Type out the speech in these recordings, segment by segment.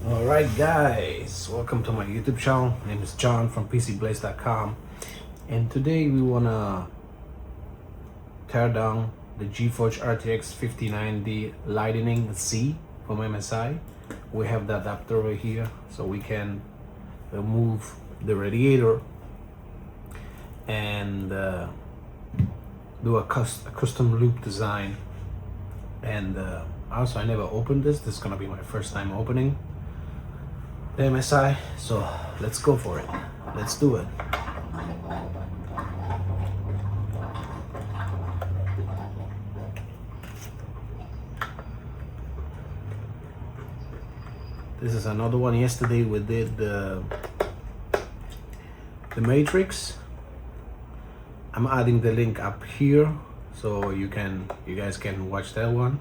Alright guys, welcome to my YouTube channel. My name is John from PCBlaze.com, and today we wanna tear down the GeForce RTX 59D Lightning Z from MSI. We have the adapter over here so we can remove the radiator and do a custom loop design. And also, I never opened this. This is gonna be my first time opening the MSI, so let's go for it. Let's do it. This is another one. Yesterday we did the Matrix. I'm adding the link up here so you guys can watch that one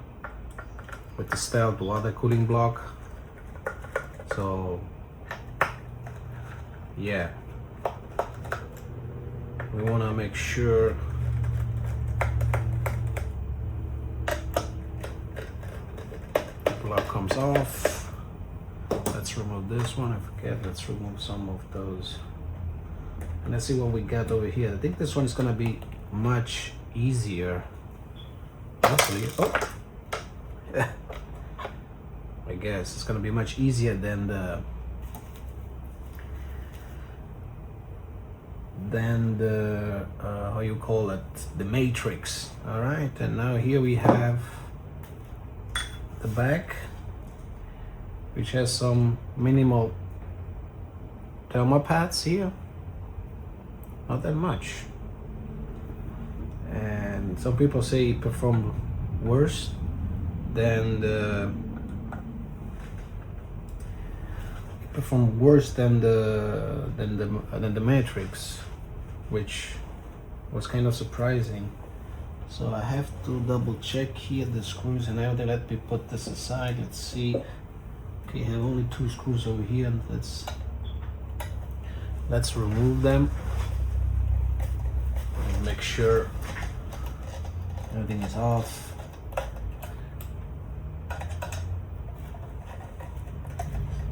with the stealth water cooling block. So yeah, we want to make sure the block comes off. Let's remove this one. I forget. Let's remove some of those. And let's see what we got over here. I think this one is gonna be much easier. Hopefully. Oh. I guess it's gonna be much easier than the how you call it, the Matrix. All right, and now here we have the back, which has some minimal thermal pads here, not that much, and some people say it performed worse than the the Matrix, which was kind of surprising. So I have to double check here the screws and everything. Let me put this aside. Let's see. Okay, I have only 2 screws over here. Let's remove them and make sure everything is off.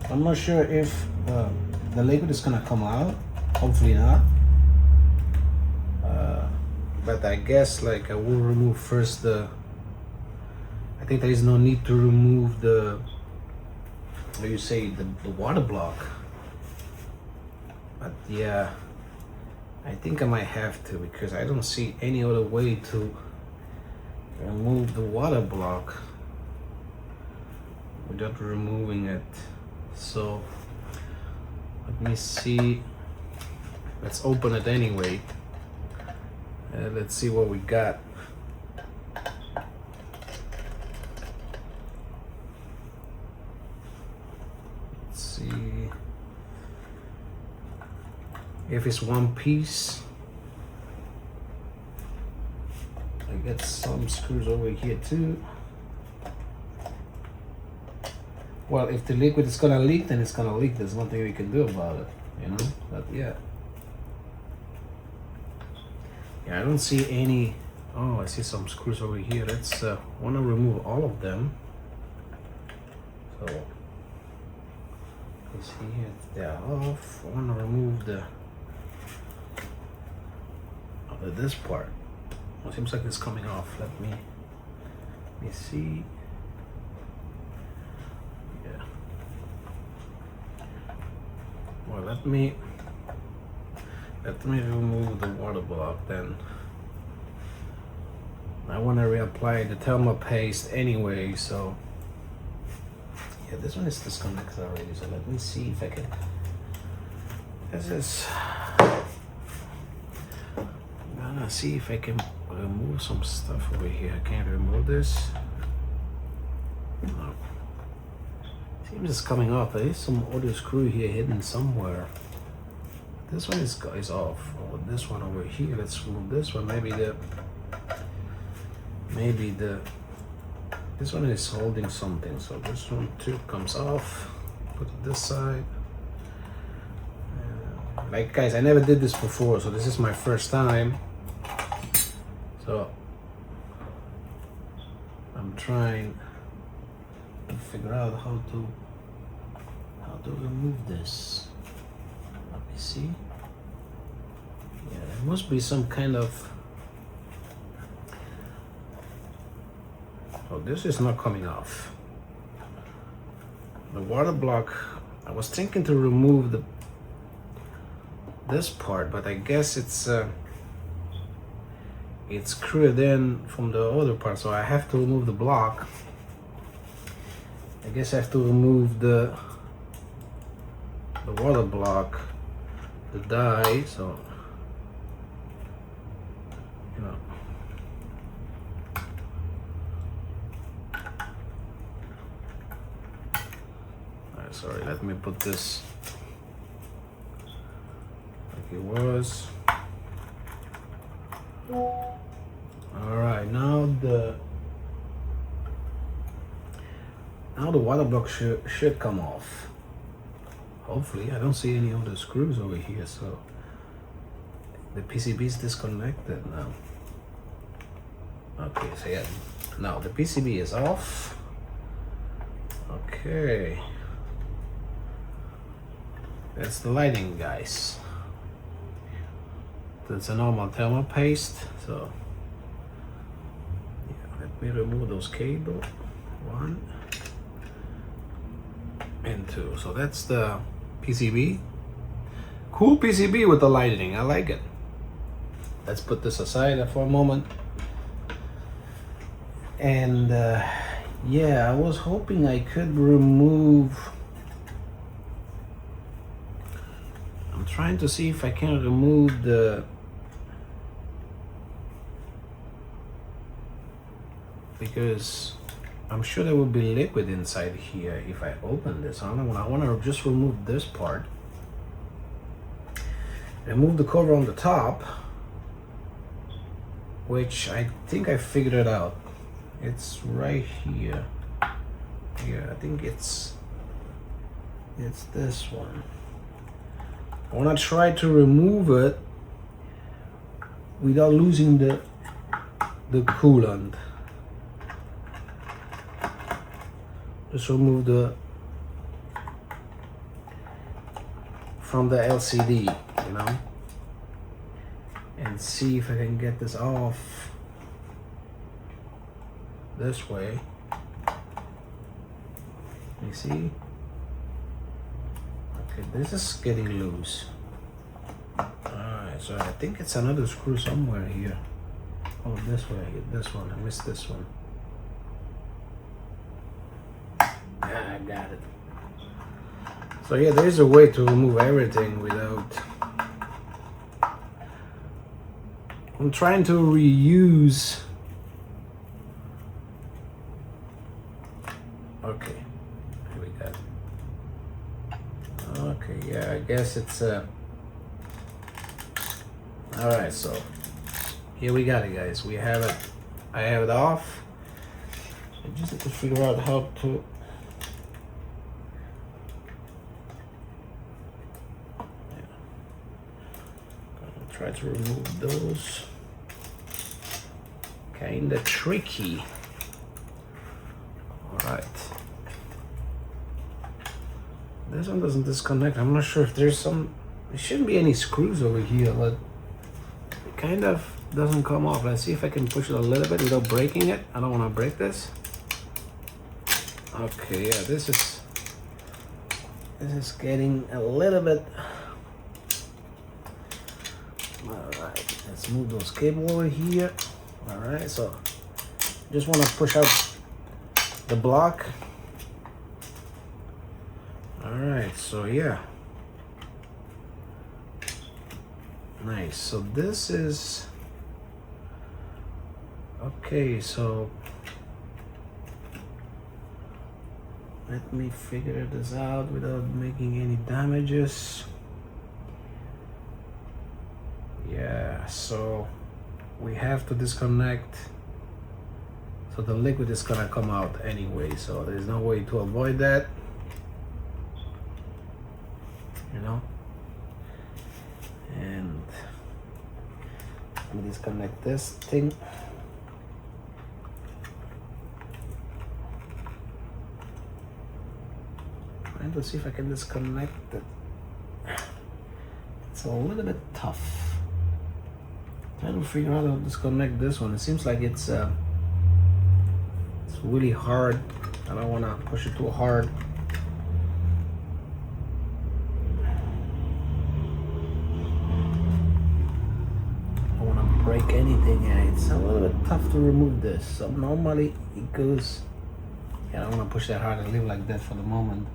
I'm not sure if the liquid is gonna come out. Hopefully not. But I guess like I will remove first I think there is no need to remove the, how you say, the water block. But yeah, I think I might have to, because I don't see any other way to remove the water block without removing it. So let me see. Let's open it anyway. Let's see what we got. Let's see if it's one piece. I got some screws over here too. Well, if the liquid is gonna leak, then it's gonna leak. There's nothing we can do about it, you know? But yeah. Yeah, I don't see any. Oh, I see some screws over here. Let's want to remove all of them. So, you see here, they're off. I want to remove this part. It seems like it's coming off. Let me see. Yeah. Well, let me remove the water block then. I want to reapply the thermal paste anyway, so yeah, this one is disconnected already, so let me see if I can. This is, I'm gonna see if I can remove some stuff over here. I can't remove this. No. Seems it's coming off. There is some other screw here hidden somewhere. This one is off. Oh, this one over here. Let's remove this one. Maybe this one is holding something. So this one too comes off. Put it this side. Like guys, I never did this before, so this is my first time. So I'm trying to figure out how to to remove this. Let me see. Yeah, there must be some kind of... Oh, this is not coming off. The water block, I was thinking to remove this part, but I guess it's screwed in from the other part, so I have to remove the block. I guess I have to remove the water block, the die, so you know. Alright, sorry, let me put this like it was. Alright, now the water block should come off. Hopefully. I don't see any other screws over here, so the PCB is disconnected now. Okay, so yeah, now the PCB is off. Okay, that's the lighting, guys. That's a normal thermal paste, so yeah, let me remove those cables. 1 and 2. So that's the PCB. Cool PCB with the lighting. I like it. Let's put this aside for a moment. And yeah, I was hoping I could remove... I'm trying to see if I can remove the... Because I'm sure there will be liquid inside here if I open this. I want to just remove this part. Remove the cover on the top, which I think I figured it out. It's right here. Yeah, I think it's this one. I want to try to remove it without losing the coolant. Just remove from the LCD, you know, and see if I can get this off this way. You see? Okay, this is getting loose. Alright, so I think it's another screw somewhere here. Oh, this way, this one, I missed this one. Yeah, I got it. So yeah, there is a way to remove everything without... I'm trying to reuse... Okay, here we go. Okay, yeah, I guess it's alright, so here we got it, guys. We have it. I have it off. I just need to figure out how to... Try to remove those. Kinda tricky. Alright. This one doesn't disconnect. I'm not sure if there's some... There shouldn't be any screws over here, but it kind of doesn't come off. Let's see if I can push it a little bit without breaking it. I don't want to break this. Okay, yeah, this is getting a little bit... Alright, let's move those cables over here. Alright, so just want to push out the block. Alright, so yeah. Nice. So this is... Okay, so let me figure this out without making any damages. Yeah, so we have to disconnect, so the liquid is gonna come out anyway, so there's no way to avoid that, you know. And let me disconnect this thing. Trying to see if I can disconnect it. It's a little bit tough. Trying to figure out how to disconnect this one. It seems like it's really hard. I don't want to push it too hard. I don't want to break anything. It's a little bit tough to remove this. So normally it goes. Yeah, I don't want to push that hard and leave like that for the moment.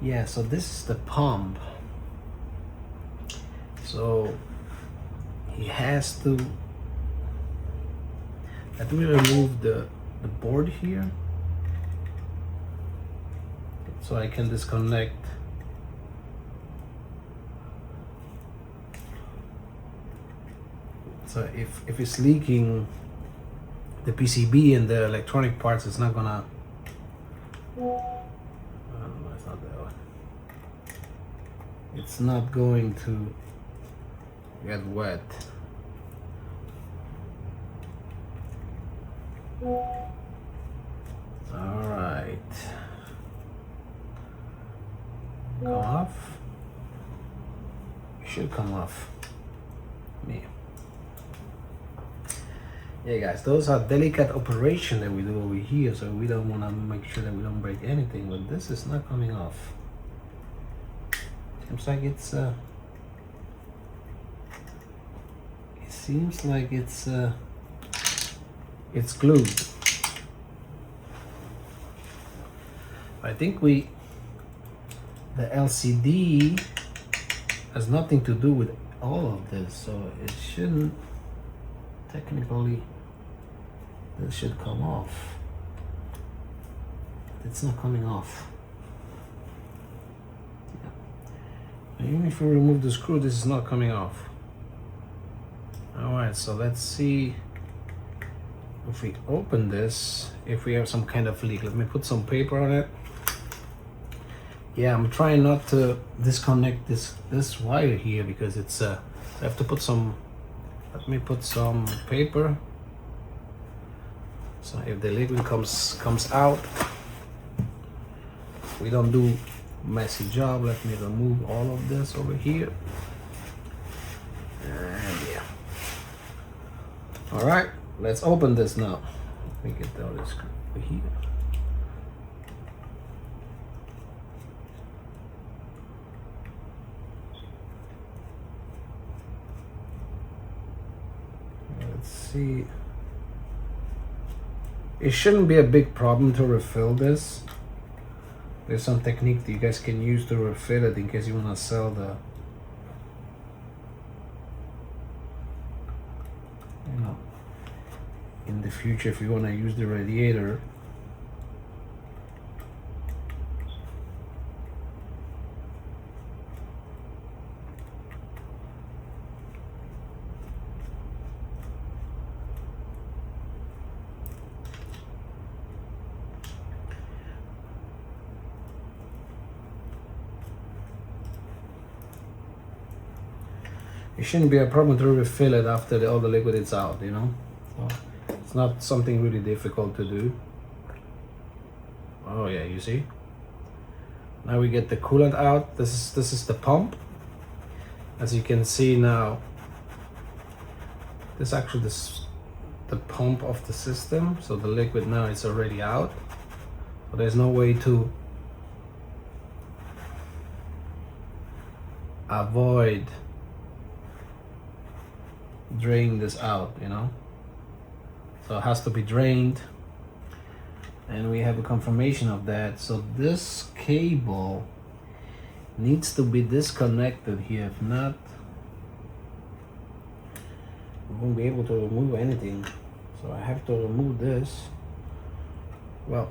Yeah, so this is the pump. So he has to. Let me remove the board here so I can disconnect. So if it's leaking the PCB and the electronic parts, it's not gonna. No, it's not that one. It's not going to get wet. All right. Come off. It should come off. Yeah, guys, those are delicate operations that we do over here, so we don't want to make sure that we don't break anything. But this is not coming off. Seems like it's it seems like it's glued. I think the LCD has nothing to do with all of this, so it shouldn't technically. This should come off. It's not coming off. Yeah. Even if we remove the screw, this is not coming off. Alright, so let's see if we open this, if we have some kind of leak. Let me put some paper on it. Yeah, I'm trying not to disconnect this wire here because it's I have to put some. Let me put some paper. So if the liquid comes out, we don't do messy job. Let me remove all of this over here. And yeah. All right, let's open this now. Let me get all this over here. Let's see. It shouldn't be a big problem to refill this. There's some technique that you guys can use to refill it in case you want to sell the, you know, in the future if you want to use the radiator. It shouldn't be a problem to refill it after all the liquid is out, you know. So it's not something really difficult to do. Oh yeah, you see. Now we get the coolant out. This is the pump. As you can see now, this actually the pump of the system. So the liquid now is already out. So there's no way to avoid drain this out, you know. So it has to be drained, and we have a confirmation of that. So this cable needs to be disconnected here. If not, we won't be able to remove anything. So I have to remove this. Well,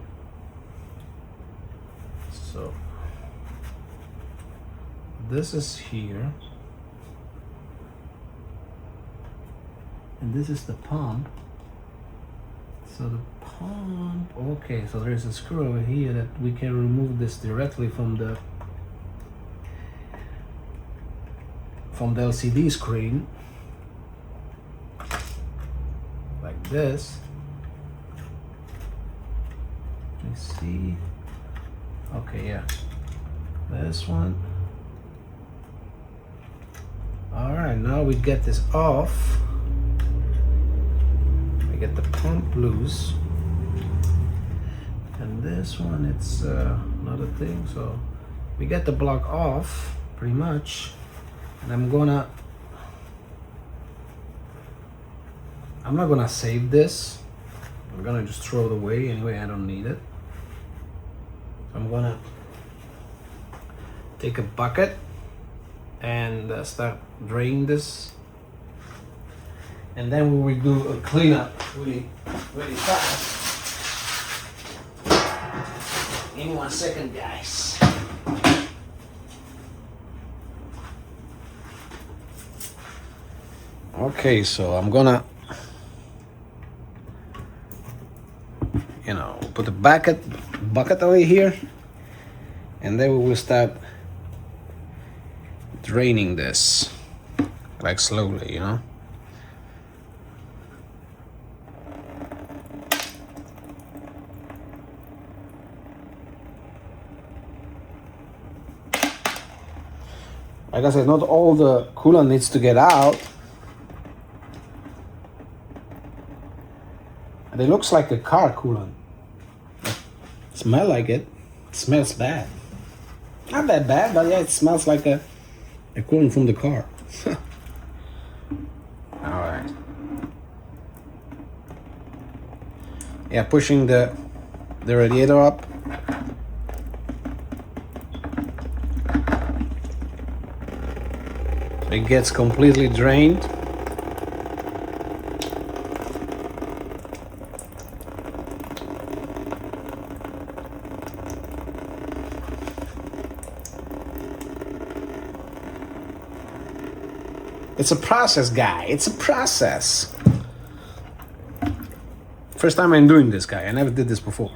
so this is here. And this is the pump. So the pump, okay, so there's a screw over here that we can remove this directly from the LCD screen. Like this. Let me see. Okay, yeah, this one. All right, now we get this off. We get the pump loose, and this one, it's another thing. So we get the block off pretty much, and I'm not gonna save this. I'm gonna just throw it away anyway. I don't need it. So I'm gonna take a bucket and start draining this, and then we will do a cleanup really fast. Give me 1 second, guys. Okay, so I'm gonna, put the bucket over here, and then we will start draining this, like slowly, Like I said, not all the coolant needs to get out. And it looks like a car coolant. Smell like it. It smells bad. Not that bad, but yeah, it smells like a coolant from the car. All right. Yeah, pushing the radiator up. It gets completely drained. It's a process, guy. It's a process. First time I'm doing this, guy. I never did this before.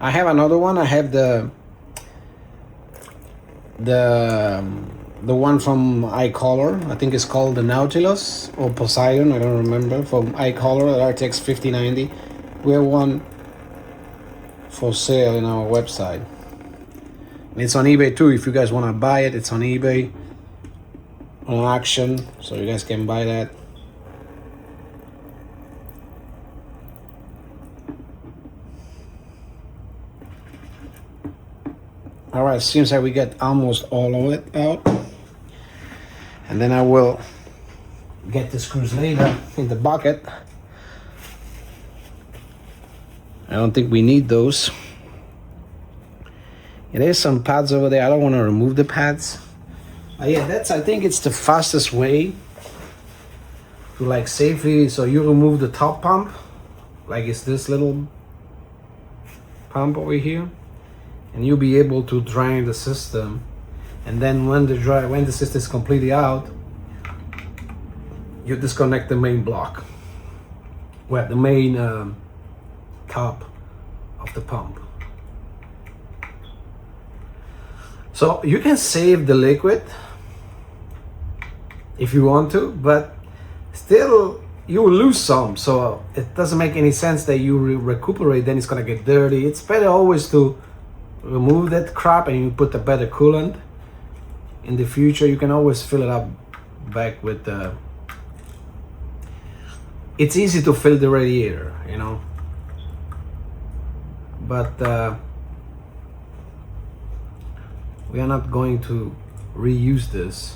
I have another one. I have the one from iColor. I think it's called the Nautilus or Poseidon. I don't remember. From iColor, the RTX 5090. We have one for sale in our website. And it's on eBay too. If you guys want to buy it, it's on eBay on auction, so you guys can buy that. All right, seems like we get almost all of it out, and then I will get the screws later in the bucket. I don't think we need those. Yeah, there's some pads over there. I don't want to remove the pads. Yeah, I think it's the fastest way to like safely. So you remove the top pump, like it's this little pump over here, and you'll be able to drain the system. And then when the system is completely out, you disconnect the main block, well, the main top of the pump. So you can save the liquid if you want to, but still you will lose some. So it doesn't make any sense that you recuperate, then it's gonna get dirty. It's better always to remove that crap and you put a better coolant. In the future, you can always fill it up back with the... It's easy to fill the radiator, but we are not going to reuse this.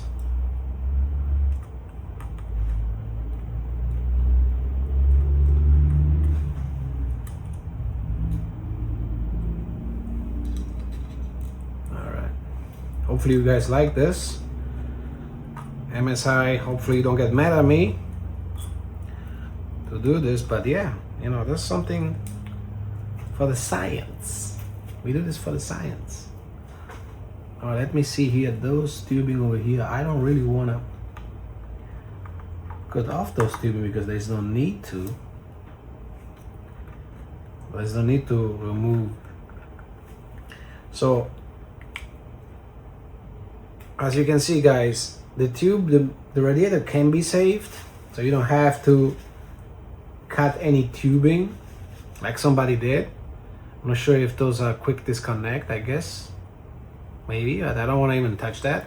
All right. Hopefully you guys like this. MSI, hopefully you don't get mad at me to do this, but yeah, there's something for the science. We do this for the science. All right, let me see here. Those tubing over here, I don't really want to cut off those tubing because there's no need to. There's no need to remove. So, as you can see, guys, the radiator can be saved. So you don't have to cut any tubing like somebody did. I'm not sure if those are quick disconnect, I guess. Maybe, but I don't want to even touch that.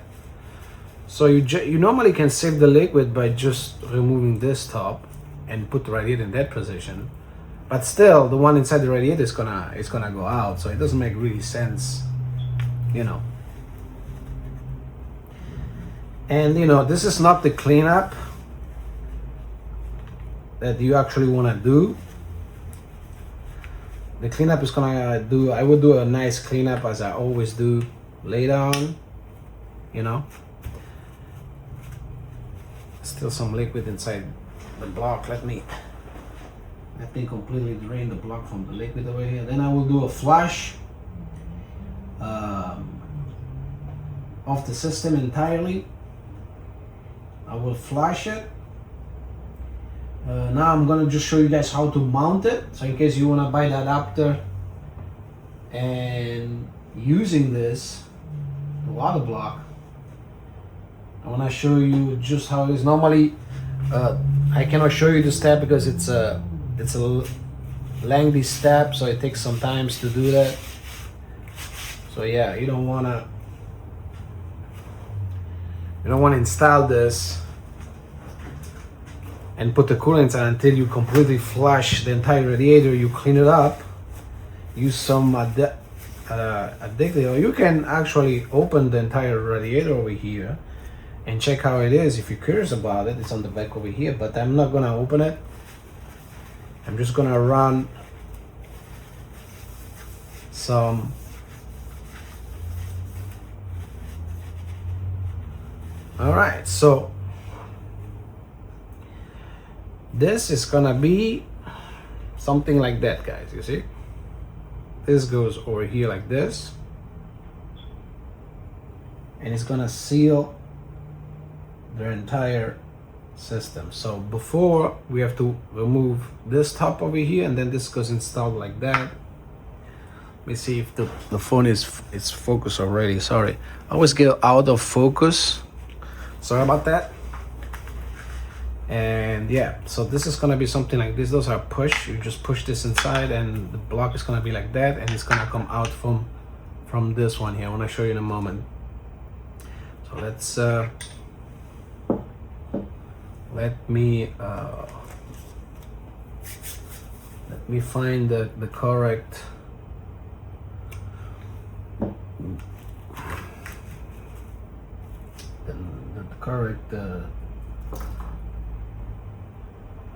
So you normally can save the liquid by just removing this top and put the radiator in that position. But still, the one inside the radiator is gonna go out, so it doesn't make really sense, you know. And you know, this is not the cleanup that you actually want to do. The cleanup is I would do a nice cleanup as I always do later on, you know. Still some liquid inside the block. Let me completely drain the block from the liquid over here. Then I will do a flush of the system entirely. I will flush it. Now I'm gonna just show you guys how to mount it. So in case you wanna buy the adapter and using this, the water block, I wanna show you just how it is. Normally, I cannot show you the step because it's a lengthy step, so it takes some time to do that. So yeah, you don't wanna install this and put the coolant on until you completely flush the entire radiator. You clean it up, use some additive. You can actually open the entire radiator over here and check how it is if you're curious about it. It's on the back over here, but I'm not gonna open it. I'm just gonna run some all right, so this is gonna be something like that, guys. You see, this goes over here like this, and it's gonna seal the entire system. So before, we have to remove this top over here, and then this goes installed like that. Let me see if the phone is focused already. Sorry, I always get out of focus, sorry about that. And yeah, so this is gonna be something like this. Those are push. You just push this inside and the block is gonna be like that, and it's gonna come out from this one here. I want to show you in a moment. So let's let me find the correct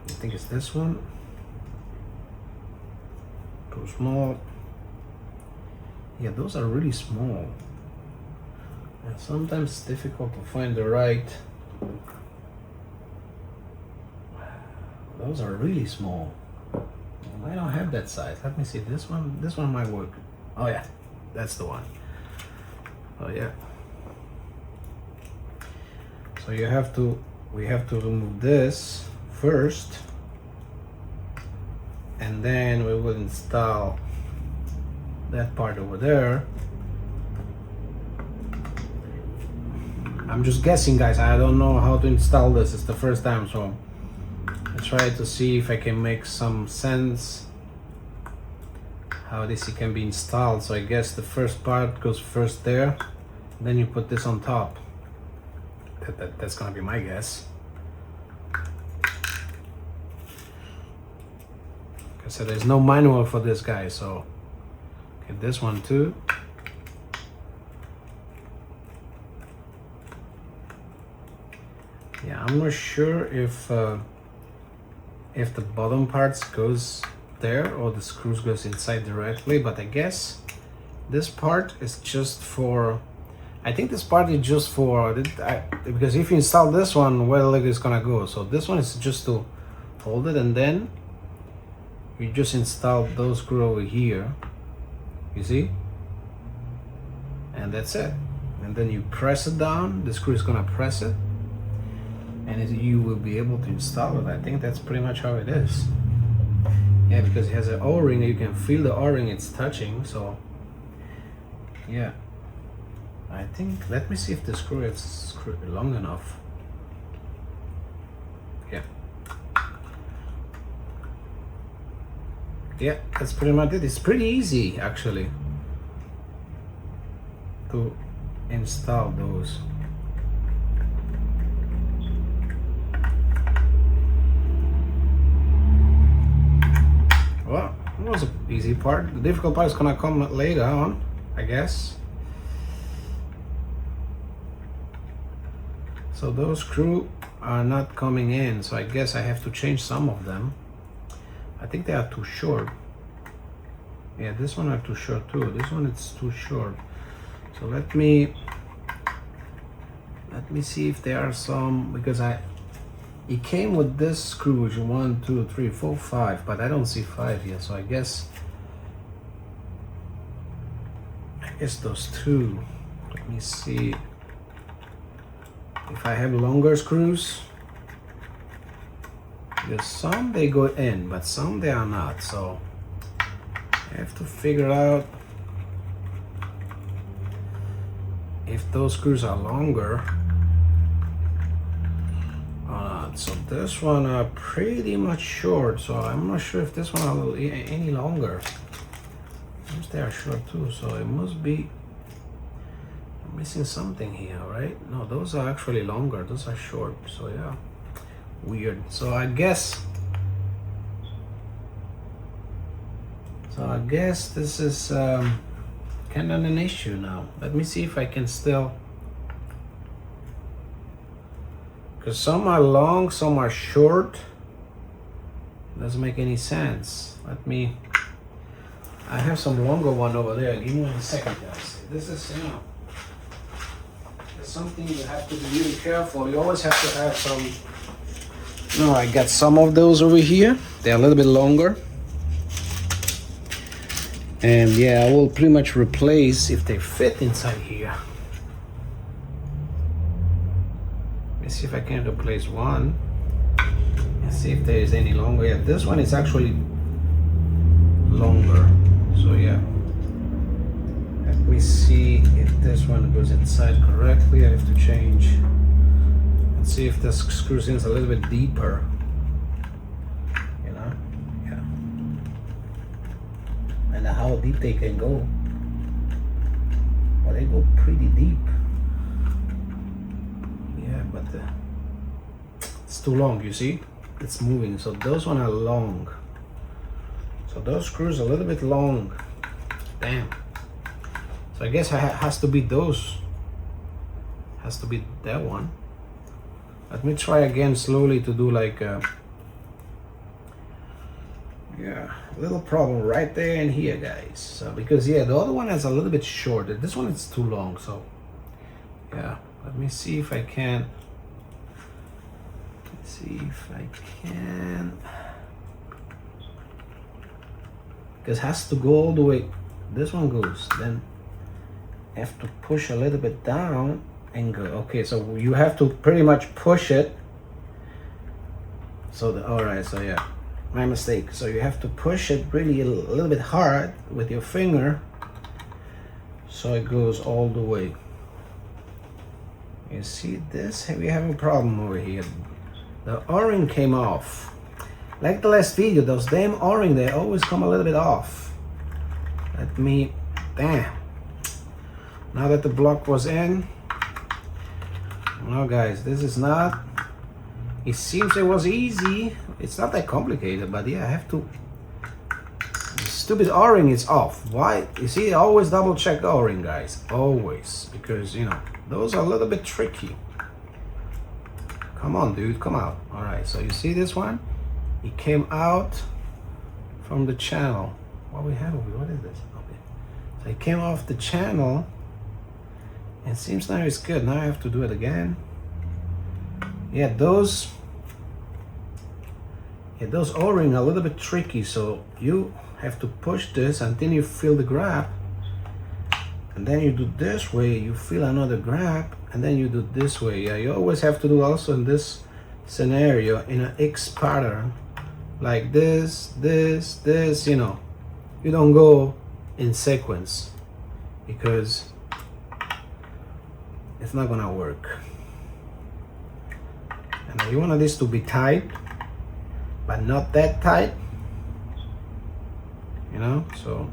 I think it's this one. Too small. Yeah, those are really small. And sometimes it's difficult to find the right. Those are really small. I don't have that size. Let me see. This one might work. Oh yeah, that's the one. Oh yeah. So we have to remove this first, and then we will install that part over there. I'm just guessing, guys. I don't know how to install this. It's the first time, so I try to see if I can make some sense how this can be installed. So I guess the first part goes first there, then you put this on top. That's gonna be my guess. Like I said, there's no manual for this, guy, so get this one too. Yeah, I'm not sure if the bottom parts goes there or the screws goes inside directly, but I guess this part is just for, I think this part is just for, because if you install this one, where the leg is gonna go. So this one is just to hold it, and then you just install those screws over here, you see? And that's it. And then you press it down, the screw is gonna press it, and you will be able to install it. I think that's pretty much how it is. Yeah, because it has an O-ring, you can feel the O-ring it's touching, so yeah. I think, let me see if the screw is long enough. Yeah. yeah, that's pretty much it. It's pretty easy actually to install those. Well, that was an easy part. The difficult part is gonna come later on, I guess. So those screws are not coming in, so I guess I have to change some of them. I think they are too short. Yeah, this one are too short too. This one is too short. So let me see if there are some, because it came with this screws 1, 2, 3, 4, 5, but I don't see 5 here. So I guess those two. Let me see if I have longer screws. Because some they go in, but some they are not. So I have to figure out if those screws are longer or not. So this one are pretty much short, so I'm not sure if this one are any longer. Seems they are short too, so it must be I'm missing something here, right? No, those are actually longer, those are short, so yeah, weird. So I guess this is kind of an issue now. Let me see if I can still, because some are long, some are short. Doesn't make any sense. I have some longer one over there. Give me 1 second, guys. This is, it's something you have to be really careful. You always have to have some. No, I got some of those over here. They're a little bit longer. And yeah, I will pretty much replace if they fit inside here. Let me see if I can replace one and see if there is any longer. Yeah, this one is actually longer. So yeah, let me see if this one goes inside correctly. I have to change. Let's see if this screws in a little bit deeper. And how deep they can go. Well, they go pretty deep. Yeah, but it's too long, you see? It's moving, so those one are long. So those screws are a little bit long. Damn. So I guess it has to be those. Has to be that one. Let me try again slowly to do like yeah, little problem right there and here, guys. So because yeah, the other one is a little bit short. This one is too long. So yeah, let me see if I can. Let's see if I can. Because it has to go all the way. This one goes. Then I have to push a little bit down and go. Okay, so you have to pretty much push it. So all right. So yeah. My mistake. So you have to push it really a little bit hard with your finger so it goes all the way. You see this? We have a problem over here. The O-ring came off. Like the last video, those damn O-ring, they always come a little bit off. Damn. Now that the block was in, no guys, this is not. It seems it was easy. It's not that complicated, but yeah, I have to. The stupid O-ring is off. Why? You see, always double check O-ring, guys. Always. Because, those are a little bit tricky. Come on, dude. Come out. All right. So you see this one? It came out from the channel. What we have over here? What is this? Okay. So it came off the channel. It seems now it's good. Now I have to do it again. Yeah, those O-ring are a little bit tricky, so you have to push this until you feel the grab, and then you do this way, you feel another grab, and then you do this way. Yeah, you always have to do also in this scenario in an X pattern, like this, you don't go in sequence because it's not gonna work. And you want this to be tight, but not that tight. you know. So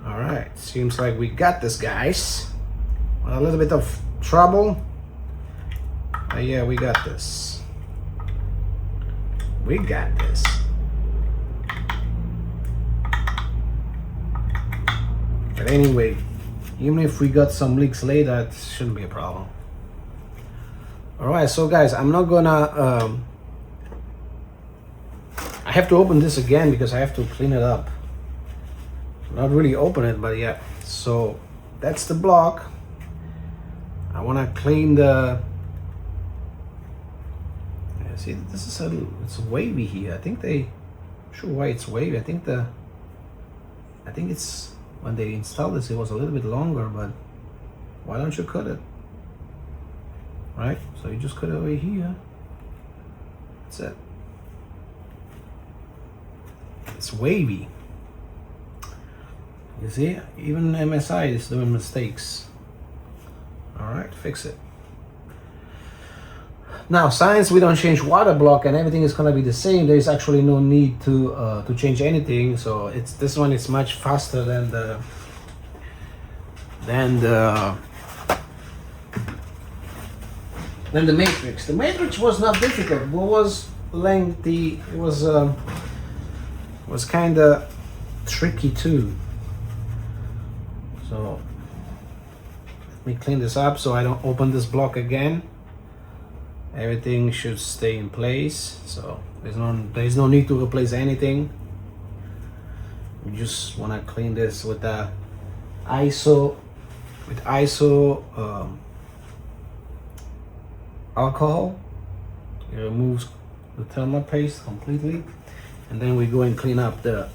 all right, seems like we got this, guys. A little bit of trouble, but yeah, we got this. We got this. But anyway, even if we got some leaks later, it shouldn't be a problem. All right, so guys, I'm not gonna I have to open this again because I have to clean it up. Not really open it, but yeah. So that's the block. I want to clean the, yeah, see, this is it's wavy here. I think they, I'm sure why it's wavy. I think it's when they installed this, it was a little bit longer, but why don't you cut it? Right? So you just cut it over here. That's it. It's wavy. You see, even MSI is doing mistakes. All right, fix it. Now, since we don't change water block and everything is gonna be the same, there is actually no need to change anything. So it's this one is much faster than the matrix. The matrix was not difficult, but was lengthy. It was kind of tricky too. So let me clean this up so I don't open this block again. Everything should stay in place. So there's no need to replace anything. We just want to clean this with the AIO alcohol. It removes the thermal paste completely, and then we go and clean up the.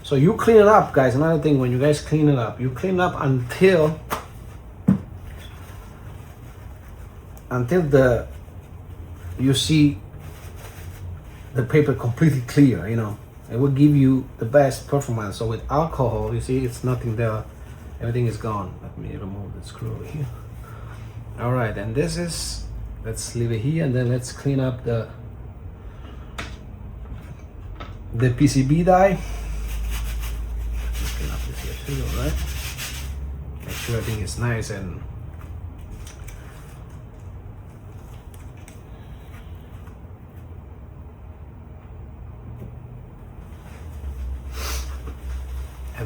So you clean it up, guys. Another thing, when you guys clean it up, you clean it up until you see the paper completely clear. You know, it will give you the best performance. So with alcohol, you see, it's nothing there. Everything is gone. Let me remove the screw over here. All right, and this is, let's leave it here, and then let's clean up the PCB die. Let's clean up this here too, all right? Make sure everything is nice and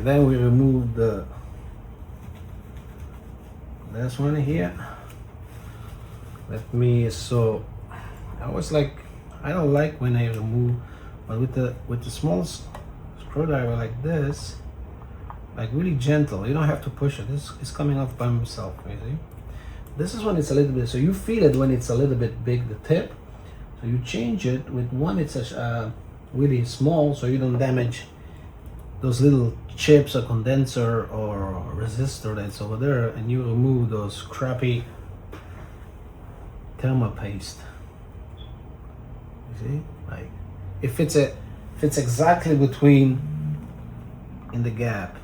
then we remove this one here. Let me, so I was like, I don't like when I remove, but with the small screwdriver like this, like really gentle, you don't have to push it. This is coming off by himself, you see. This is when it's a little bit, so you feel it when it's a little bit big, the tip. So you change it with one, it's really small, so you don't damage those little chips or condenser or resistor that's over there, and you remove those crappy thermal paste. You see, like it fits exactly between in the gap.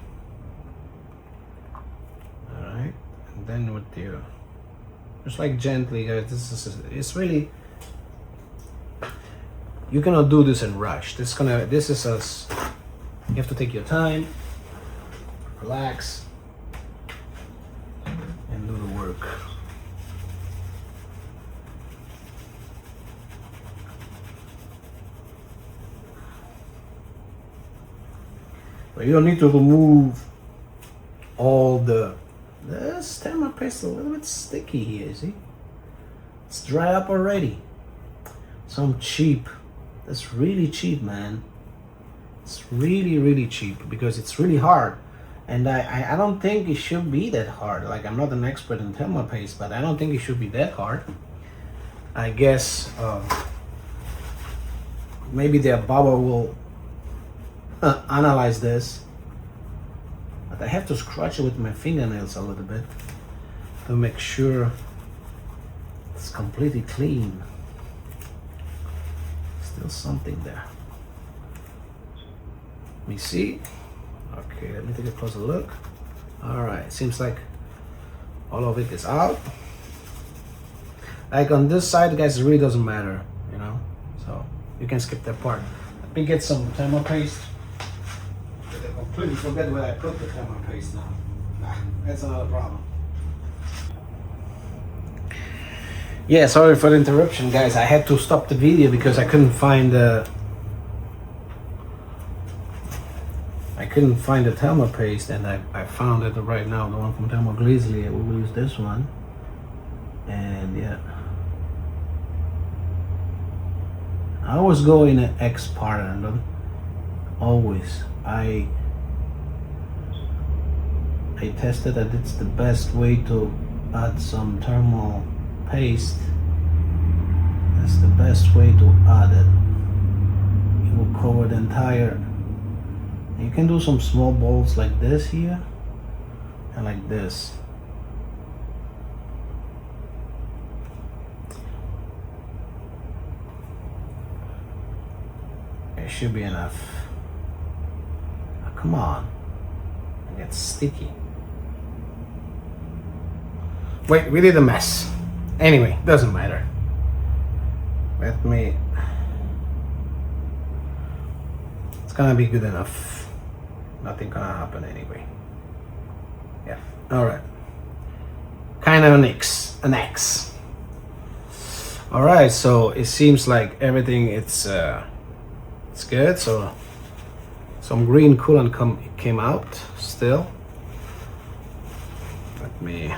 All right, and then with your, just like gently, guys. It's really, you cannot do this in rush. This is us. You have to take your time, relax, and do the work. But you don't need to remove all this thermal paste. A little bit sticky here, see? It's dry up already. Some cheap. That's really cheap, man. It's really, really cheap because it's really hard. And I don't think it should be that hard. Like, I'm not an expert in thermal paste, but I don't think it should be that hard. I guess maybe the Baba will analyze this. But I have to scratch it with my fingernails a little bit to make sure it's completely clean. Still something there. Let me see. Okay, let me take a closer look. All right, seems like all of it is out. Like on this side, guys, it really doesn't matter, you know. so you can skip that part. Let me get some thermal paste. I completely forget where I put the thermal paste now. That's another problem. Yeah, sorry for the interruption, guys. I had to stop the video because I couldn't find the thermal paste, and I found it right now, the one from Thermal Grizzly. We will use this one, and yeah, I always go in an X pattern. Always, I tested that it's the best way to add some thermal paste. That's the best way to add it. It will cover the entire. You can do some small bolts like this here and like this. It should be enough. Oh, come on, it gets sticky. Wait, we did a mess. Anyway, doesn't matter. Let me. It's gonna be good enough. Nothing gonna happen anyway. Yeah. All right. Kind of an X. All right. So it seems like everything it's good. So some green coolant came out still. Let me.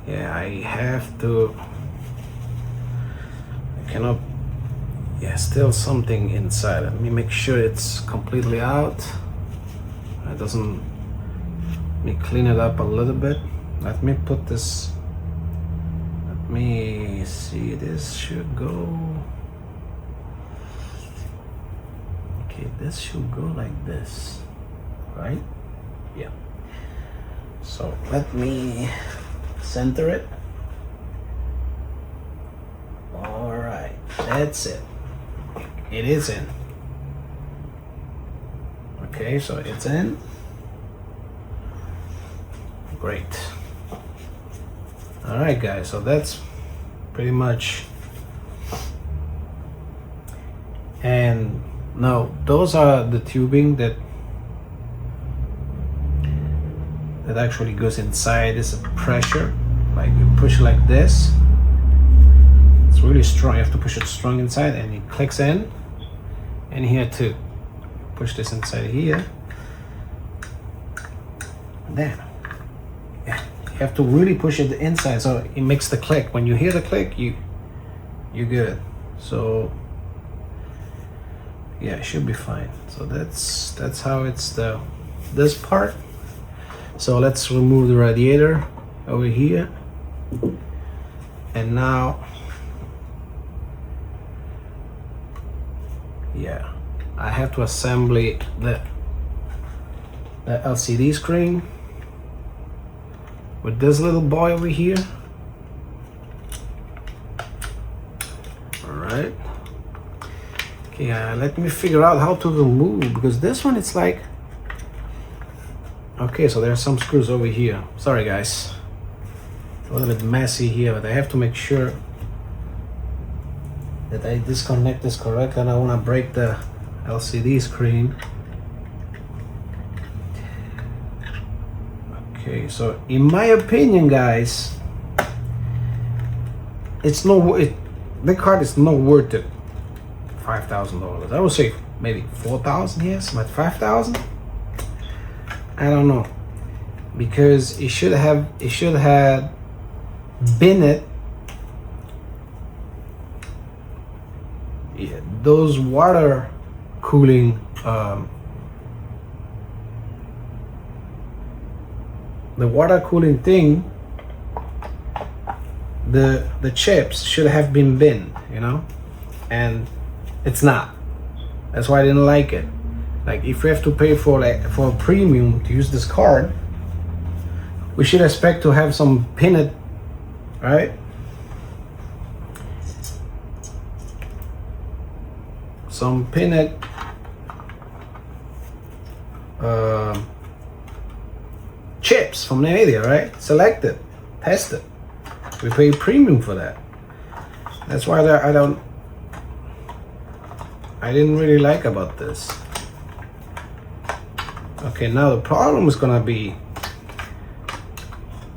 Yeah, I have to. I cannot. Yeah, still something inside. Let me make sure it's completely out. It doesn't. Let me clean it up a little bit. Let me put this. Let me see. This should go. Okay, this should go like this, right? Yeah. So let me center it. All right, that's it. It is in. Okay, so it's in. Great. All right, guys, so that's pretty much. And now those are the tubing that actually goes inside. This is pressure, like you push like this. It's really strong. You have to push it strong inside, and it clicks in. And here too. Push this inside here. And then, yeah, you have to really push it inside so it makes the click. When you hear the click, you're good. So yeah, it should be fine. So that's how it's this part. So let's remove the radiator over here. And now, yeah, I have to assemble the LCD screen with this little boy over here. All right. Okay, let me figure out how to remove, because this one, it's like, okay, so there's some screws over here. Sorry guys, a little bit messy here, but I have to make sure that I disconnect this correctly. And I want to break the LCD screen. Okay, so in my opinion, guys, the card is not worth it. $5,000. I would say maybe 4,000, yes, but 5,000, I don't know, because it should have been it. Yeah, those water cooling the water cooling thing, the chips should have been binned, you know, and it's not. That's why I didn't like it. Like, if we have to pay for a premium to use this card, we should expect to have some pinned, right? Some pinned chips from NVIDIA, right? Selected, tested. We pay premium for that. That's why I didn't really like about this. Okay, now the problem is gonna be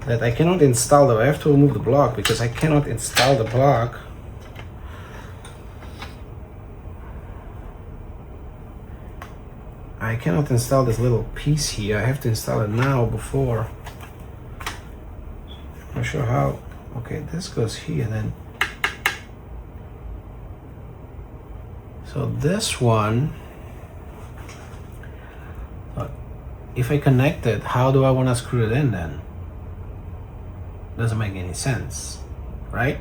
that I cannot install I have to remove the block because I cannot install the block. I cannot install this little piece here. I have to install it now before. Not sure how. Okay, this goes here then. So this one, if I connect it, how do I want to screw it in then? Doesn't make any sense, right?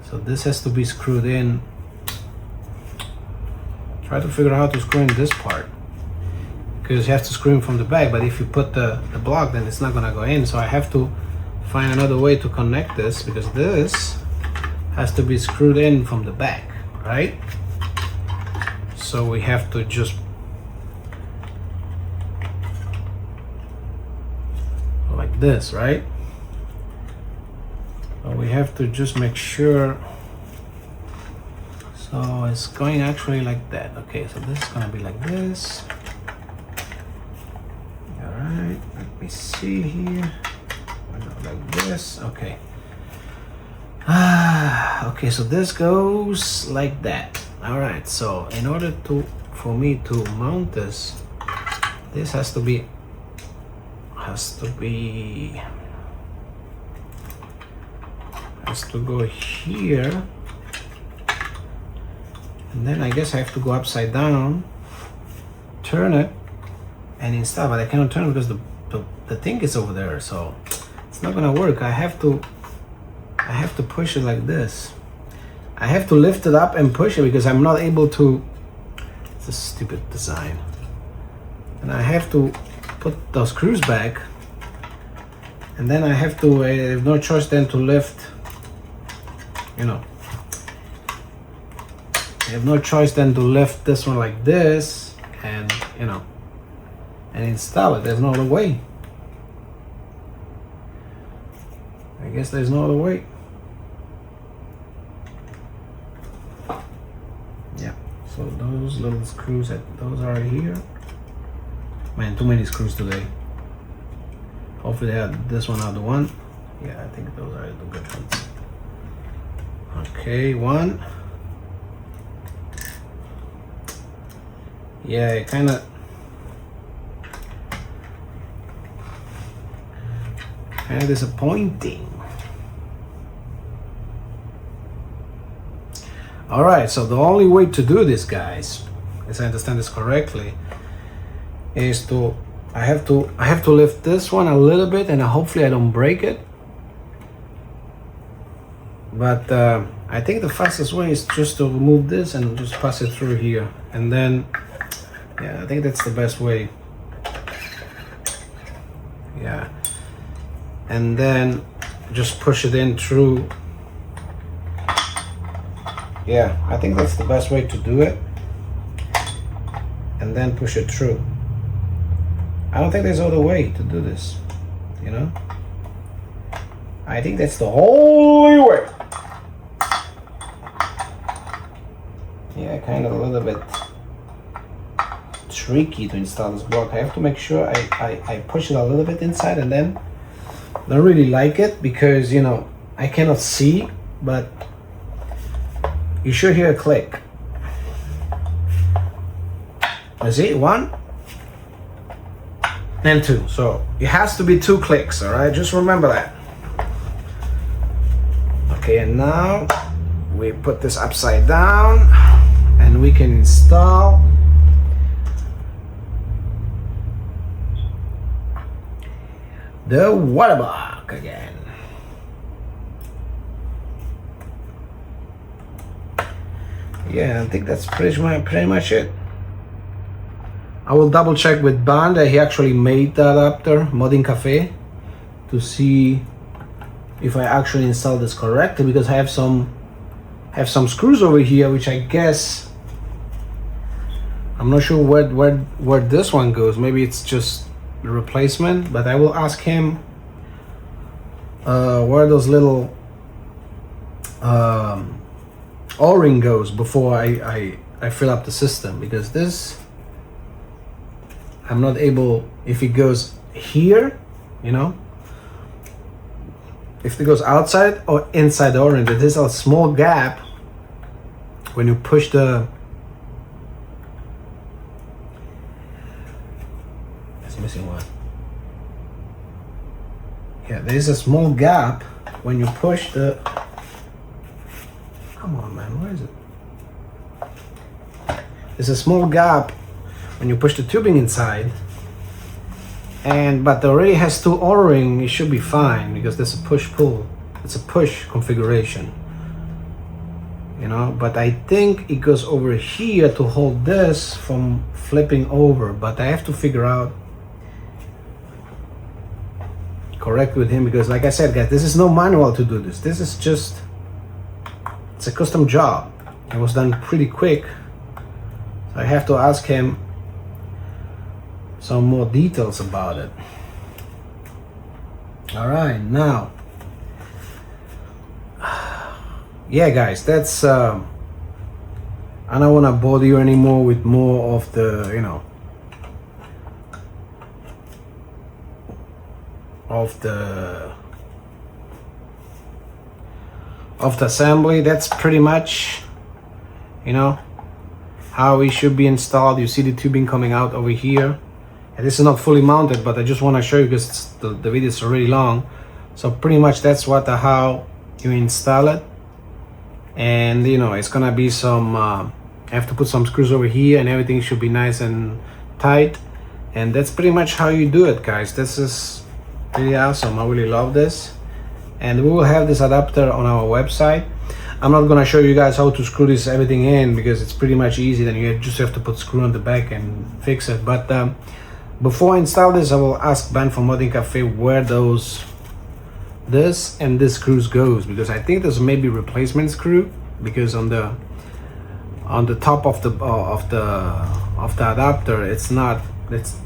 So this has to be screwed in. Try to figure out how to screw in this part, because you have to screw in from the back, but if you put the block, then it's not gonna go in. So I have to find another way to connect this, because this has to be screwed in from the back, right? So we have to just like this, right? So we have to just make sure. So it's going actually like that. Okay, so this is gonna be like this. All right, let me see here. Like this. Okay. Okay, so this goes like that. All right, so in order for me to mount this, this has to go here, and then I guess I have to go upside down, turn it, and install. But I cannot turn it because the thing is over there, so it's not gonna work. I have to push it like this. I have to lift it up and push it because I'm not able to. It's a stupid design, and I have to put those screws back, and then I have to. I have no choice then to lift. You know, I have no choice then to lift this one like this, and you know, and install it. There's no other way. I guess there's no other way. Yeah. So those little screws those are here. Man, too many screws today. Hopefully they have this one out the one. Yeah, I think those are the good ones. Okay, one. Yeah, it kind of disappointing. All right, so the only way to do this, guys, as I understand this correctly, is I have to lift this one a little bit, and hopefully I don't break it. But I think the fastest way is just to remove this and just pass it through here, and then yeah, I think that's the best way. Yeah, and then just push it in through. Yeah, I think that's the best way to do it, and then push it through. I don't think there's other way to do this, you know? I think that's the only way. Yeah, kind of a little bit tricky to install this block. I have to make sure I push it a little bit inside, and then I don't really like it because, you know, I cannot see, but you should hear a click. Is it one and two? So it has to be 2 clicks. All right, just remember that. Okay, and now we put this upside down, and we can install the water block again. Yeah, I think that's pretty much it. I will double check with Ban that he actually made that adapter, Modding Cafe, to see if I actually installed this correctly, because I have some screws over here, which I guess I'm not sure where this one goes. Maybe it's just the replacement, but I will ask him where those little O-ring goes before I fill up the system, because this I'm not able, if it goes here, you know, if it goes outside or inside the O-ring, there's a small gap when you push the, it's missing one. Yeah, there's a small gap when you push the, come on man, where is it? There's a small gap when you push the tubing inside, but it already has 2 O-ring. It should be fine because there's a push-pull. It's a push configuration, you know, but I think it goes over here to hold this from flipping over, but I have to figure out, correct with him, because like I said guys, this is no manual to do this. This is just, it's a custom job. It was done pretty quick, so I have to ask him some more details about it. All right, now, yeah guys, that's I don't want to bother you anymore with more of the, you know, of the assembly. That's pretty much, you know, how it should be installed. You see the tubing coming out over here, and this is not fully mounted, but I just want to show you because the video is already long. So pretty much that's what how you install it. And you know, it's gonna be some I have to put some screws over here, and everything should be nice and tight. And that's pretty much how you do it guys. This is really awesome. I really love this, and we will have this adapter on our website. I'm not gonna show you guys how to screw this everything in because it's pretty much easy. Then you just have to put screw on the back and fix it. But before I install this, I will ask Ben from Modding Cafe where this and this screws goes, because I think there's maybe replacement screw, because on the top of the adapter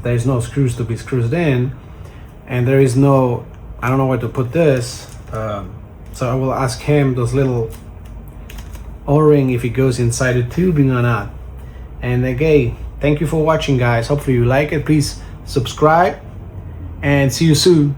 there's no screws to be screwed in, and there is no, I don't know where to put this. So I will ask him those little O-ring if it goes inside the tubing or not. And again, thank you for watching guys. Hopefully you like it. Please subscribe and see you soon.